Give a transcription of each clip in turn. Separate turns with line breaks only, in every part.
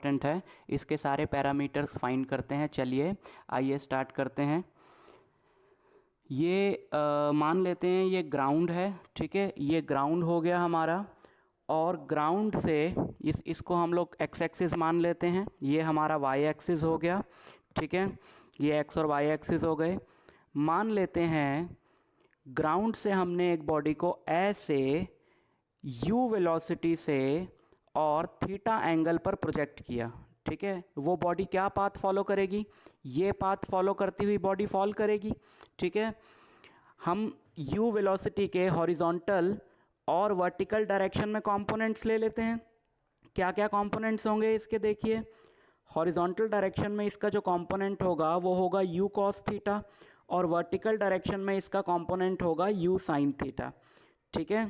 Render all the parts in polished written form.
Important है। इसके सारे पैरामीटर्स फाइंड करते हैं। चलिए आइए स्टार्ट करते हैं। ये मान लेते हैं ये ग्राउंड है, ठीक है, ये ग्राउंड हो गया हमारा। और ग्राउंड से इसको हम लोग एक्स एक्सिस मान लेते हैं, ये हमारा वाई एक्सिस हो गया, ठीक है, ये एक्स और वाई एक्सिस हो गए। मान लेते हैं ग्राउंड से हमने एक बॉडी को ऐसे यू वेलोसिटी से और थीटा एंगल पर प्रोजेक्ट किया, ठीक है। वो बॉडी क्या पाथ फॉलो करेगी? ये पाथ फॉलो करती हुई बॉडी फॉल करेगी, ठीक है। हम यू वेलोसिटी के हॉरिजॉन्टल और वर्टिकल डायरेक्शन में कंपोनेंट्स ले लेते हैं। क्या क्या कंपोनेंट्स होंगे इसके? देखिए, हॉरिजॉन्टल डायरेक्शन में इसका जो कंपोनेंट होगा वो होगा यू कॉस थीटा, और वर्टिकल डायरेक्शन में इसका कंपोनेंट होगा यू साइन थीटा, ठीक है।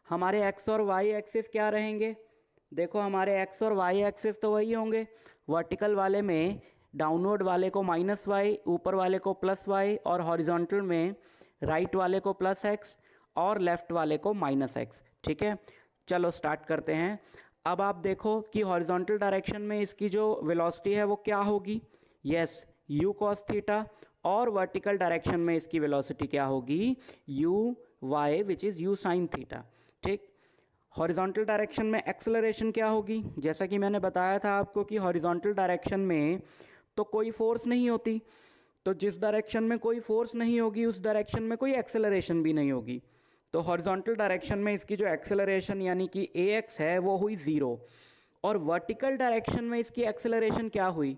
हमारे एक्स और वाई एक्सिस क्या रहेंगे? देखो, हमारे एक्स और वाई एक्सिस तो वही होंगे। वर्टिकल वाले में डाउनवर्ड वाले को माइनस वाई, ऊपर वाले को प्लस वाई, और हॉरिजॉन्टल में राइट वाले को प्लस एक्स और लेफ्ट वाले को माइनस एक्स, ठीक है। चलो स्टार्ट करते हैं। अब आप देखो कि हॉरिजॉन्टल डायरेक्शन में इसकी जो वेलोसिटी है वो क्या होगी? Yes, u cos theta. और वर्टिकल डायरेक्शन में इसकी वेलोसिटी क्या होगी? U y which is u sine theta, ठीक। हॉरिजॉन्टल डायरेक्शन में एक्सेलरेशन क्या होगी? जैसा कि मैंने बताया था आपको कि हॉरिजॉन्टल डायरेक्शन में तो कोई फोर्स नहीं होती, तो जिस डायरेक्शन में कोई फोर्स नहीं होगी उस डायरेक्शन में कोई एक्सेलरेशन भी नहीं होगी। तो हॉरिजॉन्टल डायरेक्शन में इसकी जो एक्सेलरेशन यानी कि ax है वो हुई 0। और वर्टिकल डायरेक्शन में इसकी एक्सेलरेशन क्या हुई?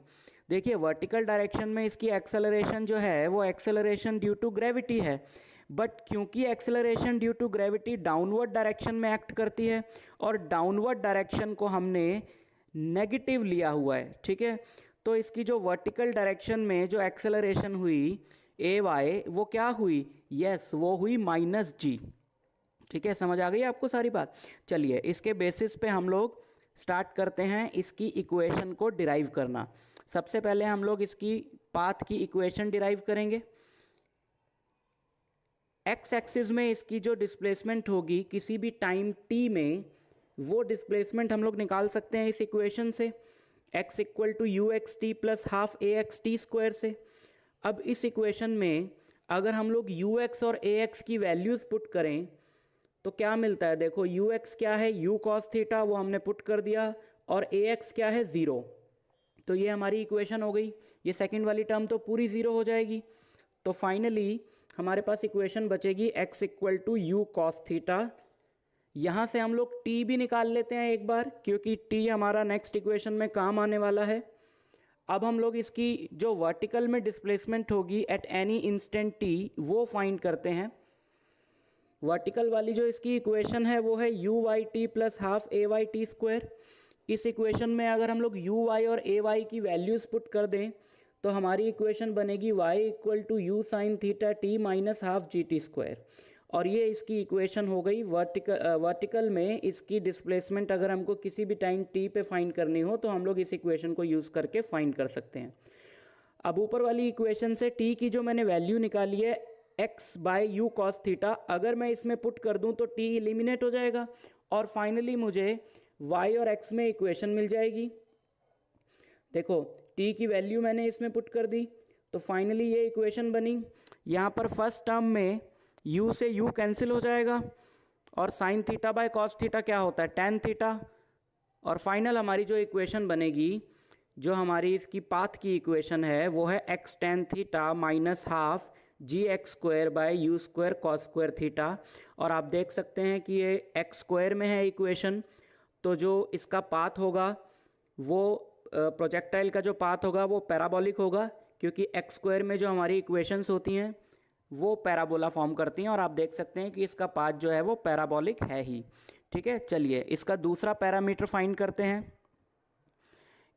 देखिए, वर्टिकल डायरेक्शन में इसकी एक्सेलरेशन जो है वो एक्सेलरेशन ड्यू टू ग्रेविटी है। बट क्योंकि acceleration due to gravity downward direction में एक्ट करती है और डाउनवर्ड डायरेक्शन को हमने नेगेटिव लिया हुआ है, ठीक है, तो इसकी जो वर्टिकल डायरेक्शन में जो एक्सेलरेशन हुई ए वाई वो क्या हुई? यस, वो हुई माइनस जी, ठीक है। समझ आ गई आपको सारी बात? चलिए इसके बेसिस पे हम लोग स्टार्ट करते हैं इसकी इक्वेशन को डिराइव करना। सबसे पहले हम लोग इसकी पाथ की इक्वेशन डिराइव करेंगे। एक्स एक्सिस में इसकी जो डिस्प्लेसमेंट होगी किसी भी टाइम टी में, वो डिस्प्लेसमेंट हम लोग निकाल सकते हैं इस इक्वेशन से, x equal to u x t plus half a x t square से। अब इस इक्वेशन में अगर हम लोग यू एक्स और ए एक्स की वैल्यूज़ पुट करें तो क्या मिलता है? देखो, यू एक्स क्या है? यू कॉस थीटा, वो हमने पुट कर दिया, और ए एक्स क्या है? 0। तो ये हमारी इक्वेशन हो गई। ये सेकंड वाली टर्म तो पूरी 0 हो जाएगी। तो फाइनली हमारे पास इक्वेशन बचेगी x equal to u cos theta. यहाँ से हम लोग t भी निकाल लेते हैं एक बार, क्योंकि t हमारा नेक्स्ट इक्वेशन में काम आने वाला है। अब हम लोग इसकी जो वर्टिकल में डिस्प्लेसमेंट होगी एट एनी इंस्टेंट t वो फाइंड करते हैं। वर्टिकल वाली जो इसकी इक्वेशन है वो है u y t plus half a y t square. इस इक्वेशन में अगर हम लोग यू वाई और ए वाई की वैल्यूज़ पुट कर दें तो हमारी इक्वेशन बनेगी y equal to u sine theta t minus half g t square. और ये इसकी इक्वेशन हो गई। वर्टिकल में इसकी डिस्प्लेसमेंट अगर हमको किसी भी टाइम t पे फाइंड करनी हो तो हम लोग इस इक्वेशन को यूज़ करके फाइंड कर सकते हैं। अब ऊपर वाली इक्वेशन से t की जो मैंने वैल्यू निकाली है x by u cos theta, अगर मैं इसमें पुट कर दूं तो t एलिमिनेट हो जाएगा और फाइनली मुझे y और x में इक्वेशन मिल जाएगी। देखो, t की वैल्यू मैंने इसमें पुट कर दी तो फाइनली ये इक्वेशन बनी। यहाँ पर फर्स्ट टर्म में u से u कैंसिल हो जाएगा और sine theta by cos theta क्या होता है? Tan theta. और फाइनल हमारी जो इक्वेशन बनेगी, जो हमारी इसकी पाथ की इक्वेशन है वो है x tan theta minus half g x square by u square cos square theta. और आप देख सकते हैं कि ये एक्स स्क्वायर में है इक्वेशन, तो जो इसका पाथ होगा वो प्रोजेक्टाइल का जो पाथ होगा वो पैराबोलिक होगा, क्योंकि एक्स स्क्वायर में जो हमारी इक्वेशंस होती हैं वो पैराबोला फॉर्म करती हैं। और आप देख सकते हैं कि इसका पाथ जो है वो पैराबोलिक है ही, ठीक है। चलिए इसका दूसरा पैरामीटर फाइंड करते हैं।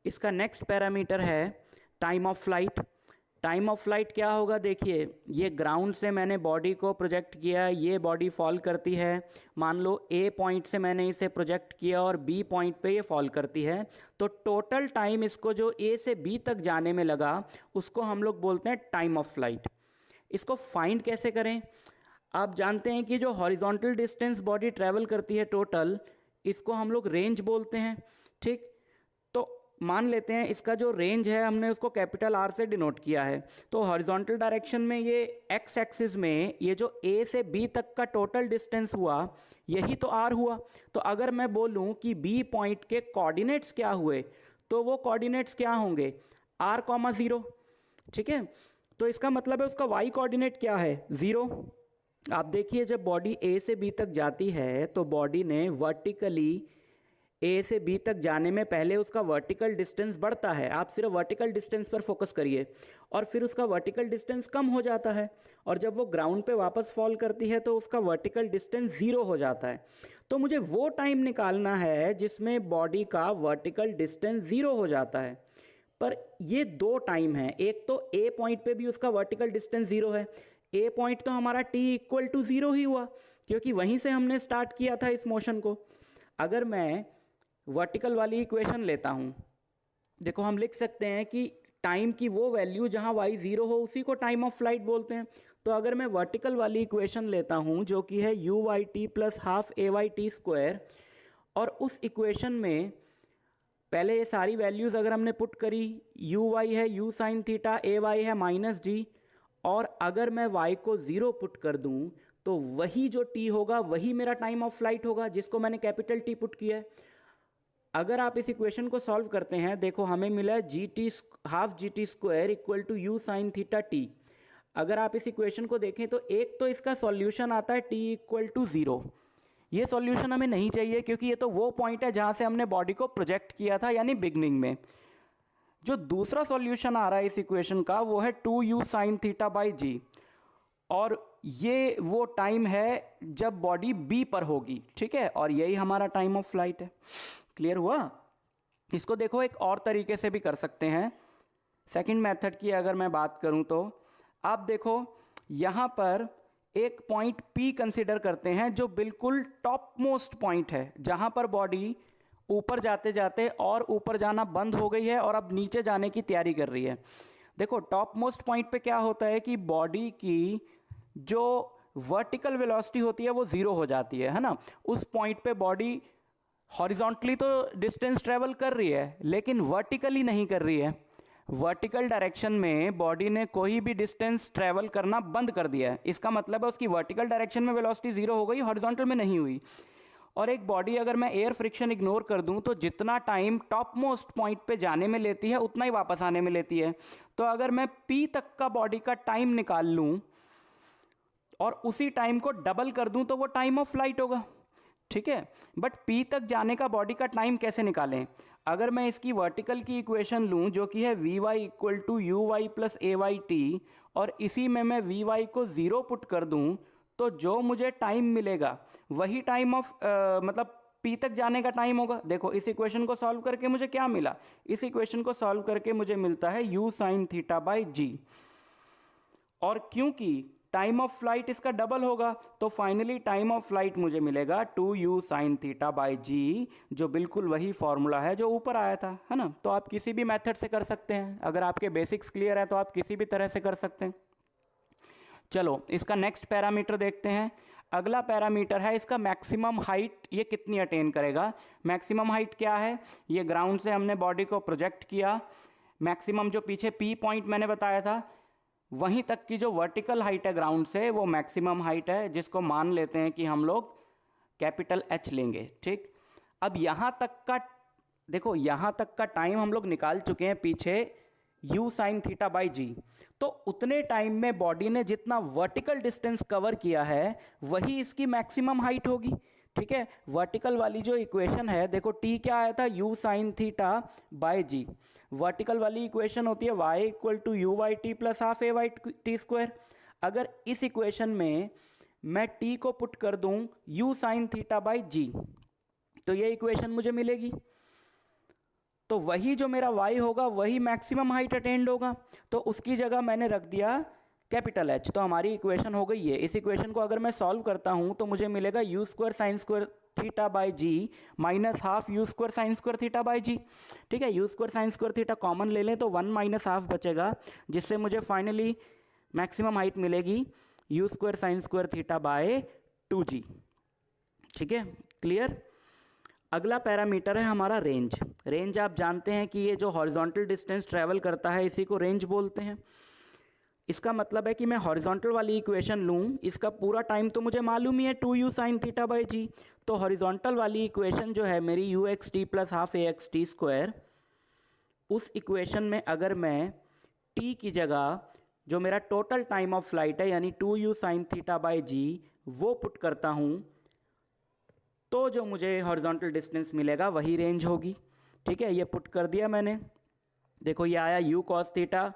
इसका नेक्स्ट पैरामीटर है time of flight. Time of flight क्या होगा? देखिए, ये ग्राउंड से मैंने बॉडी को प्रोजेक्ट किया, ये बॉडी फॉल करती है। मान लो ए पॉइंट से मैंने इसे प्रोजेक्ट किया और बी पॉइंट पे ये फॉल करती है, तो टोटल टाइम इसको जो ए से बी तक जाने में लगा उसको हम लोग बोलते हैं टाइम ऑफ फ्लाइट। इसको फाइंड कैसे करें? आप जानते हैं कि जो हॉरिजॉन्टल डिस्टेंस बॉडी ट्रैवल करती है टोटल, इसको हम लोग रेंज बोलते हैं, ठीक। तो मान लेते हैं इसका जो रेंज है हमने उसको कैपिटल आर से डिनोट किया है। तो हॉरिजॉन्टल डायरेक्शन में ये एक्स एक्सिस में ये जो ए से बी तक का टोटल डिस्टेंस हुआ यही तो आर हुआ। तो अगर मैं बोलूं कि बी पॉइंट के कोऑर्डिनेट्स क्या हुए तो वो कोऑर्डिनेट्स क्या होंगे, आर कॉमा ज़ीरो। ठीक है, तो इसका मतलब है उसका वाई कोऑर्डिनेट क्या है, ज़ीरो। आप देखिए जब बॉडी ए से बी तक जाती है तो बॉडी ने वर्टिकली ए से बी तक जाने में पहले उसका वर्टिकल डिस्टेंस बढ़ता है, आप सिर्फ वर्टिकल डिस्टेंस पर फोकस करिए, और फिर उसका वर्टिकल डिस्टेंस कम हो जाता है, और जब वो ग्राउंड पे वापस फॉल करती है तो उसका वर्टिकल डिस्टेंस ज़ीरो हो जाता है। तो मुझे वो टाइम निकालना है जिसमें बॉडी का वर्टिकल डिस्टेंस ज़ीरो हो जाता है। पर ये दो टाइम है, एक तो ए पॉइंट पे भी उसका वर्टिकल डिस्टेंस ज़ीरो है, ए पॉइंट तो हमारा टी इक्वल टू ज़ीरो ही हुआ क्योंकि वहीं से हमने स्टार्ट किया था इस मोशन को। अगर मैं वर्टिकल वाली इक्वेशन लेता हूँ, देखो हम लिख सकते हैं कि टाइम की वो वैल्यू जहाँ y ज़ीरो हो उसी को टाइम ऑफ फ्लाइट बोलते हैं। तो अगर मैं वर्टिकल वाली इक्वेशन लेता हूँ जो कि है u y t plus half a y t square, और उस इक्वेशन में पहले ये सारी वैल्यूज़ अगर हमने पुट करी, यू वाई है u sine theta, a y है माइनस जी, और अगर मैं y को ज़ीरो पुट कर दूँ तो वही जो t होगा वही मेरा टाइम ऑफ फ्लाइट होगा जिसको मैंने कैपिटल T पुट किया है। अगर आप इस इक्वेशन को सॉल्व करते हैं, देखो हमें मिला है g t half g t square equal to u sine theta t. अगर आप इस इक्वेशन को देखें तो एक तो इसका सॉल्यूशन आता है टी इक्वल टू ज़ीरो। ये सॉल्यूशन हमें नहीं चाहिए क्योंकि ये तो वो पॉइंट है जहाँ से हमने बॉडी को प्रोजेक्ट किया था, यानी बिगनिंग में। जो दूसरा सॉल्यूशन आ रहा है इस इक्वेशन का वो है two u sine theta by g, और ये वो टाइम है जब बॉडी बी पर होगी। ठीक है, और यही हमारा टाइम ऑफ फ्लाइट है। क्लियर हुआ? इसको देखो एक और तरीके से भी कर सकते हैं। सेकंड मेथड की अगर मैं बात करूं तो आप देखो यहाँ पर एक पॉइंट P कंसिडर करते हैं जो बिल्कुल टॉप मोस्ट पॉइंट है, जहाँ पर बॉडी ऊपर जाते जाते और ऊपर जाना बंद हो गई है और अब नीचे जाने की तैयारी कर रही है। देखो टॉप मोस्ट पॉइंट पे क्या होता है कि बॉडी की जो वर्टिकल वेलोसिटी होती है वो ज़ीरो हो जाती है ना। उस पॉइंट पे बॉडी हॉरिजॉन्टली तो डिस्टेंस ट्रेवल कर रही है लेकिन वर्टिकली नहीं कर रही है। वर्टिकल डायरेक्शन में बॉडी ने कोई भी डिस्टेंस ट्रेवल करना बंद कर दिया है। इसका मतलब है उसकी वर्टिकल डायरेक्शन में वेलोसिटी ज़ीरो हो गई, हॉरिजॉन्टल में नहीं हुई। और एक बॉडी अगर मैं एयर फ्रिक्शन इग्नोर कर दूं तो जितना टाइम टॉप मोस्ट पॉइंट पे जाने में लेती है उतना ही वापस आने में लेती है। तो अगर मैं P तक का बॉडी का टाइम निकाल लूं और उसी टाइम को डबल कर दूं तो वो टाइम ऑफ फ्लाइट होगा। ठीक है, बट P तक जाने का बॉडी का टाइम कैसे निकालें? अगर मैं इसकी वर्टिकल की इक्वेशन लूं जो कि है v y equal to u y plus a y t, और इसी में मैं वी वाई को ज़ीरो पुट कर दूं तो जो मुझे टाइम मिलेगा वही टाइम ऑफ मतलब P तक जाने का टाइम होगा। देखो इस इक्वेशन को सॉल्व करके मुझे क्या मिला, इस इक्वेशन को सॉल्व करके मुझे मिलता है u sine theta by g, और क्योंकि टाइम ऑफ फ्लाइट इसका डबल होगा तो फाइनली टाइम ऑफ फ्लाइट मुझे मिलेगा 2u sine theta by g, जो बिल्कुल वही फॉर्मूला है जो ऊपर आया था, है ना। तो आप किसी भी मेथड से कर सकते हैं, अगर आपके बेसिक्स क्लियर है तो आप किसी भी तरह से कर सकते हैं। चलो इसका नेक्स्ट पैरामीटर देखते हैं। अगला पैरामीटर है इसका मैक्सिमम हाइट, ये कितनी अटेन करेगा। मैक्सिमम हाइट क्या है, ये ग्राउंड से हमने बॉडी को प्रोजेक्ट किया, मैक्सिमम जो पीछे P पॉइंट मैंने बताया था वहीं तक की जो वर्टिकल हाइट है ग्राउंड से वो मैक्सिमम हाइट है, जिसको मान लेते हैं कि हम लोग कैपिटल H लेंगे। ठीक, अब यहाँ तक का देखो, यहाँ तक का टाइम हम लोग निकाल चुके हैं पीछे u साइन थीटा बाई जी। तो उतने टाइम में बॉडी ने जितना वर्टिकल डिस्टेंस कवर किया है वही इसकी मैक्सिमम हाइट होगी। ठीक है, वर्टिकल वाली जो इक्वेशन है, देखो t क्या आया था, u sine theta by g. Vertical वाली इक्वेशन होती है y equal to u y t plus half a y t square. अगर इस इक्वेशन में मैं t को पुट कर दूं u साइन थीटा बाई जी तो ये इक्वेशन मुझे मिलेगी। तो वही जो मेरा y होगा वही मैक्सिमम हाइट अटेंड होगा, तो उसकी जगह मैंने रख दिया कैपिटल H। तो हमारी इक्वेशन हो गई है। इस इक्वेशन को अगर मैं सॉल्व करता हूं तो मुझे मिलेगा u square sine square theta by g minus half u square sine square theta by g. ठीक है, u square sine square theta common ले लें तो 1 माइनस हाफ बचेगा, जिससे मुझे फाइनली मैक्सिमम हाइट मिलेगी u square sine square theta by 2g। ठीक है, क्लियर। अगला पैरामीटर है हमारा रेंज। रेंज आप जानते हैं कि ये जो हॉरिजॉन्टल डिस्टेंस ट्रैवल करता है इसी को रेंज बोलते हैं। इसका मतलब है कि मैं हॉरिजॉन्टल वाली इक्वेशन लूँ, इसका पूरा टाइम तो मुझे मालूम ही है 2u sin थीटा बाई जी। तो हॉरिजॉन्टल वाली इक्वेशन जो है मेरी you x t plus half a x t square, उस इक्वेशन में अगर मैं t की जगह जो मेरा टोटल टाइम ऑफ फ्लाइट है यानी 2u sin थीटा बाई जी वो पुट करता हूँ, तो जो मुझे हॉरिजॉन्टल डिस्टेंस मिलेगा वही रेंज होगी। ठीक है, ये पुट कर दिया मैंने। देखो ये आया u cos theta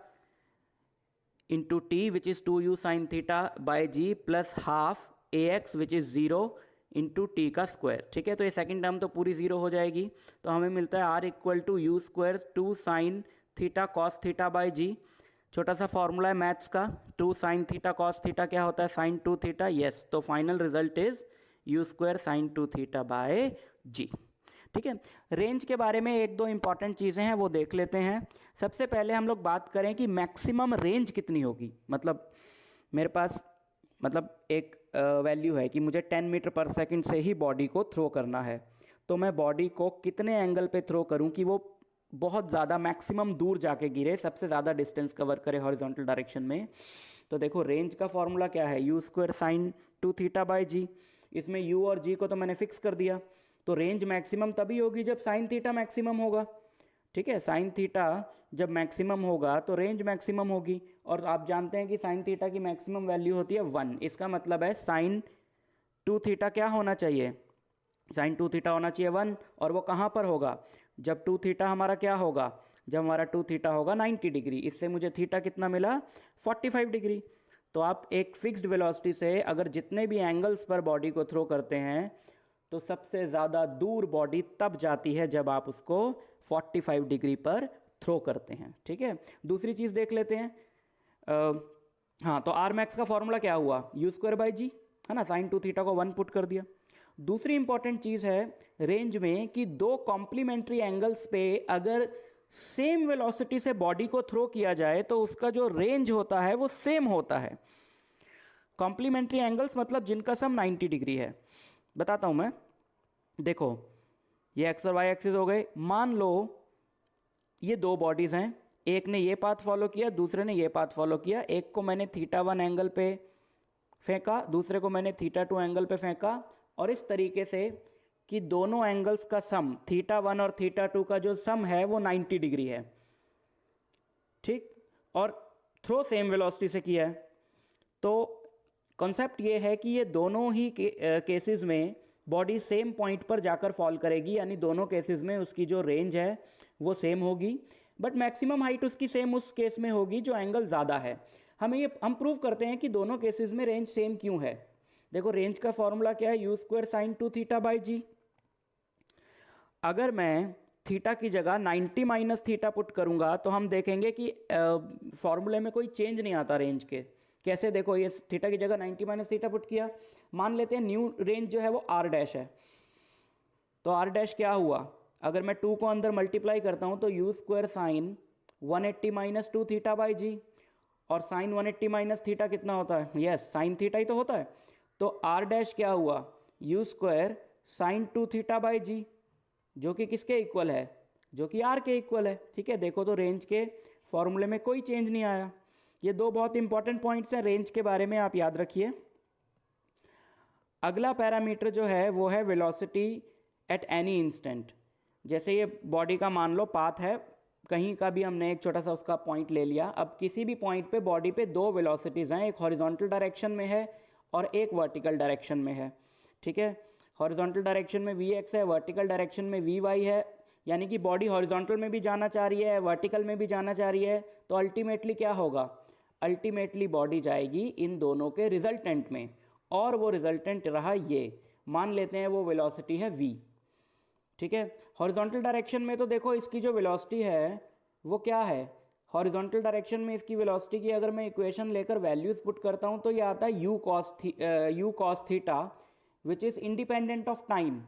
into t which is 2u sin theta by g plus half a x which is 0 into t का स्क्वायर। ठीक है, तो ये सेकंड टर्म तो पूरी ज़ीरो हो जाएगी, तो हमें मिलता है R equal to u square 2 sin theta cos theta by g. छोटा सा फॉर्मूला है मैथ्स का, 2 sin थीटा कॉस थीटा क्या होता है sin 2 थीटा। यस, तो final result is u square sin 2 theta by g. ठीक है, रेंज के बारे में एक दो इंपॉर्टेंट चीज़ें हैं वो देख लेते हैं। सबसे पहले हम लोग बात करें कि मैक्सिमम रेंज कितनी होगी। मतलब मेरे पास एक वैल्यू है कि मुझे 10 मीटर पर सेकंड से ही बॉडी को थ्रो करना है, तो मैं बॉडी को कितने एंगल पे थ्रो करूं कि वो बहुत ज़्यादा मैक्सिमम दूर जाके गिरे, सबसे ज़्यादा डिस्टेंस कवर करे हॉरिजॉन्टल डायरेक्शन में। तो देखो रेंज का फॉर्मूला क्या है, u square sine 2 theta by g. इसमें यू और जी को तो मैंने फिक्स कर दिया, तो रेंज मैक्सिमम तभी होगी जब साइन थीटा मैक्सिमम होगा। ठीक है, साइन थीटा जब मैक्सिमम होगा तो रेंज मैक्सिमम होगी, और आप जानते हैं कि साइन थीटा की मैक्सिमम वैल्यू होती है 1। इसका मतलब है साइन 2 थीटा क्या होना चाहिए, साइन 2 थीटा होना चाहिए 1। और वो कहाँ पर होगा, जब 2 थीटा हमारा क्या होगा, जब हमारा 2 थीटा होगा 90 डिग्री। इससे मुझे थीटा कितना मिला, 45 डिग्री। तो आप एक फिक्स्ड वेलोसिटी से अगर जितने भी एंगल्स पर बॉडी को थ्रो करते हैं तो सबसे ज़्यादा दूर बॉडी तब जाती है जब आप उसको 45 डिग्री पर थ्रो करते हैं। ठीक है, दूसरी चीज़ देख लेते हैं। हाँ, तो आर मैक्स का फॉर्मूला क्या हुआ, यू स्क्वायर बाई जी, है ना, साइन 2 थीटा को 1 पुट कर दिया। दूसरी इंपॉर्टेंट चीज़ है रेंज में कि दो कॉम्प्लीमेंट्री एंगल्स पे अगर सेम वेलोसिटी से बॉडी को थ्रो किया जाए तो उसका जो रेंज होता है वो सेम होता है। कॉम्प्लीमेंट्री एंगल्स मतलब जिनका सम 90 डिग्री है। बताता हूं मैं, देखो ये एक्स और वाई एक्सिस हो गए। मान लो ये दो बॉडीज हैं, एक ने ये पाथ फॉलो किया, दूसरे ने ये पाथ फॉलो किया। एक को मैंने थीटा 1 एंगल पे फेंका, दूसरे को मैंने थीटा 2 एंगल पे फेंका, और इस तरीके से कि दोनों एंगल्स का सम थीटा 1 और थीटा 2 का जो सम है वो 90 डिग्री है। ठीक, और थ्रो सेम वेलोसिटी से किया है। तो कॉन्सेप्ट ये है कि ये दोनों ही केसेस में बॉडी सेम पॉइंट पर जाकर फॉल करेगी, यानी दोनों केसेस में उसकी जो रेंज है वो सेम होगी, बट मैक्सिमम हाइट उसकी सेम उस केस में होगी जो एंगल ज़्यादा है। हम प्रूव करते हैं कि दोनों केसेस में रेंज सेम क्यों है। देखो रेंज का फॉर्मूला क्या है, u square sine 2 theta by g. अगर मैं थीटा की जगह 90 माइनस थीटा पुट करूंगा तो हम देखेंगे कि फॉर्मूले में कोई चेंज नहीं आता रेंज के। कैसे, देखो ये थीटा की जगह 90 माइनस थीटा पुट किया, मान लेते हैं न्यू रेंज जो है वो आर डैश है। तो आर डैश क्या हुआ, अगर मैं 2 को अंदर मल्टीप्लाई करता हूं तो u square sine 180 minus 2 theta by g, और साइन 180 माइनस थीटा कितना होता है, यस साइन थीटा ही तो होता है। तो आर डैश क्या हुआ, u square sine 2 theta by g, जो कि किसके इक्वल है, जो कि आर के इक्वल है। ठीक है, देखो तो रेंज के फॉर्मूले में कोई चेंज नहीं आया। ये दो बहुत इंपॉर्टेंट पॉइंट्स हैं रेंज के बारे में, आप याद रखिए। अगला पैरामीटर जो है वो है वेलोसिटी एट एनी इंस्टेंट। जैसे ये बॉडी का मान लो पाथ है, कहीं का भी हमने एक छोटा सा उसका पॉइंट ले लिया। अब किसी भी पॉइंट पे बॉडी पे दो वेलोसिटीज़ हैं, एक हॉरिजॉन्टल डायरेक्शन में है और एक वर्टिकल डायरेक्शन में है। ठीक है, हॉरिजॉन्टल डायरेक्शन में Vx है, वर्टिकल डायरेक्शन में Vy है, यानी कि बॉडी हॉरिजॉन्टल में भी जाना चाह रही है, वर्टिकल में भी जाना चाह रही है। तो अल्टीमेटली क्या होगा, अल्टीमेटली बॉडी जाएगी इन दोनों के रिजल्टेंट में, और वो रिजल्टेंट रहा ये, मान लेते हैं वो वेलोसिटी है v। ठीक है, हॉरिजॉन्टल डायरेक्शन में तो देखो इसकी जो वेलोसिटी है वो क्या है, हॉरिजॉन्टल डायरेक्शन में इसकी वेलोसिटी की अगर मैं इक्वेशन लेकर वैल्यूज पुट करता हूँ तो ये आता है you cos theta which is independent of time.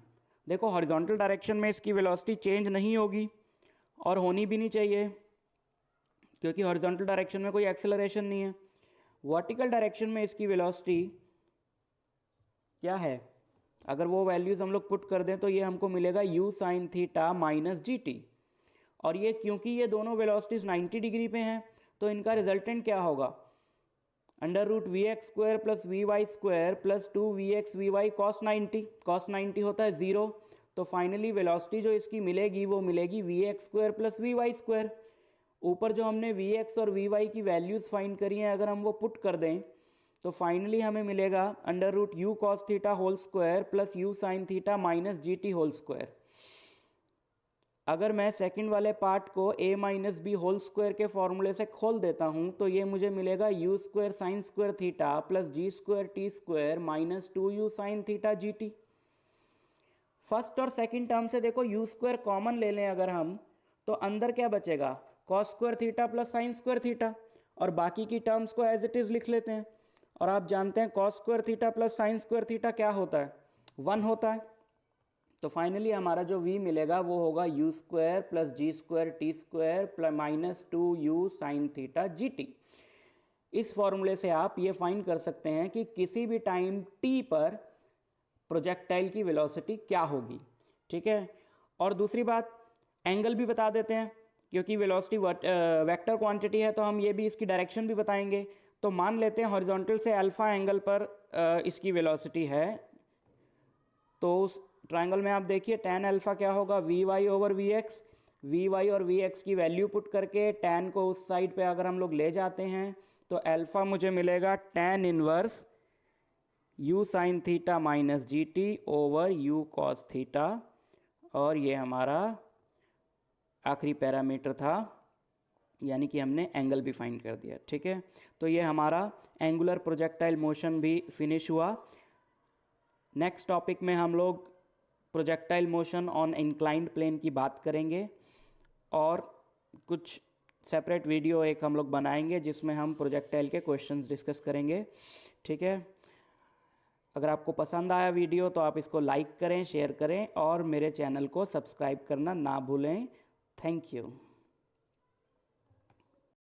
देखो हॉरिजॉन्टल डायरेक्शन में इसकी वेलोसिटी चेंज नहीं होगी और होनी भी नहीं चाहिए, क्योंकि हॉरिजॉन्टल डायरेक्शन में कोई एक्सेलरेशन नहीं है। वर्टिकल डायरेक्शन में इसकी वेलोसिटी क्या है, अगर वो वैल्यूज़ हम लोग पुट कर दें तो ये हमको मिलेगा u sin theta minus g T. और ये क्योंकि ये दोनों वेलोसिटीज़ 90 डिग्री पे हैं तो इनका रिजल्टेंट क्या होगा, under root v x square plus v y square plus 2vx/vy cos 90 होता है 0। तो फाइनली वेलोसिटी जो इसकी मिलेगी वो मिलेगी v x square plus v y square. ऊपर जो हमने वी एक्स और वी वाई की वैल्यूज़ फाइंड करी हैं अगर हम वो पुट कर दें तो फाइनली हमें मिलेगा under root u cos theta whole square plus u sine theta minus g t whole square. अगर मैं सेकंड वाले पार्ट को a minus b whole square के फॉर्मूले से खोल देता हूँ तो ये मुझे मिलेगा u square sine square theta plus g square t square minus 2u sine theta g t. First और सेकंड टर्म से देखो यू स्क्वायर कॉमन ले लें अगर हम तो अंदर क्या बचेगा, cos square theta plus sign square theta, और बाकी की टर्म्स को एज इट इज़ लिख लेते हैं। और आप जानते हैं cos square theta plus sign square theta क्या होता है, 1 होता है। तो फाइनली हमारा जो v मिलेगा वो होगा u square plus g square t square plus minus 2u sine theta g t. इस फॉर्मूले से आप ये फाइंड कर सकते हैं कि किसी भी टाइम t पर प्रोजेक्टाइल की वेलोसिटी क्या होगी। ठीक है, और दूसरी बात एंगल भी बता देते हैं, क्योंकि वेलोसिटी वेक्टर क्वांटिटी है तो हम ये भी इसकी डायरेक्शन भी बताएंगे। तो मान लेते हैं हॉरिजॉन्टल से अल्फा एंगल पर इसकी वेलोसिटी है, तो उस ट्रायंगल में आप देखिए tan अल्फा क्या होगा, v y over v x. V y और वी एक्स की वैल्यू पुट करके tan को उस साइड पे अगर हम लोग ले जाते हैं तो अल्फा मुझे मिलेगा tan inverse u sine theta minus g T over u cos theta, और ये हमारा आखिरी पैरामीटर था, यानी कि हमने एंगल भी फाइंड कर दिया। ठीक है, तो ये हमारा एंगुलर प्रोजेक्टाइल मोशन भी फिनिश हुआ। नेक्स्ट टॉपिक में हम लोग projectile motion on inclined plane की बात करेंगे, और कुछ सेपरेट वीडियो एक हम लोग बनाएंगे जिसमें हम प्रोजेक्टाइल के क्वेश्चंस डिस्कस करेंगे। ठीक है, अगर आपको पसंद आया वीडियो तो आप इसको लाइक करें, शेयर करें और मेरे चैनल को सब्सक्राइब करना ना भूलें। Thank you.